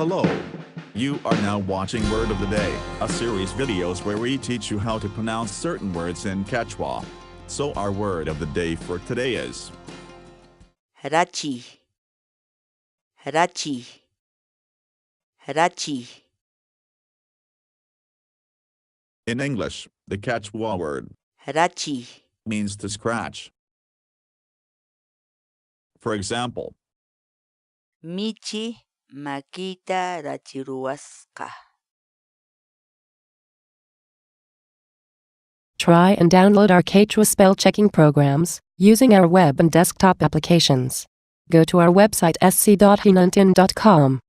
Hello. You are now watching Word of the Day, a series videos where we teach you how to pronounce certain words in Quechua. So our word of the day for today is Rachiy, Rachiy, Rachiy. in English. The Quechua word Rachiy, means to scratch. For example, Michi makita rachiruaska. Try and download our Quechua spell checking programs using our web and desktop applications. Go to our website sc.hinantin.com.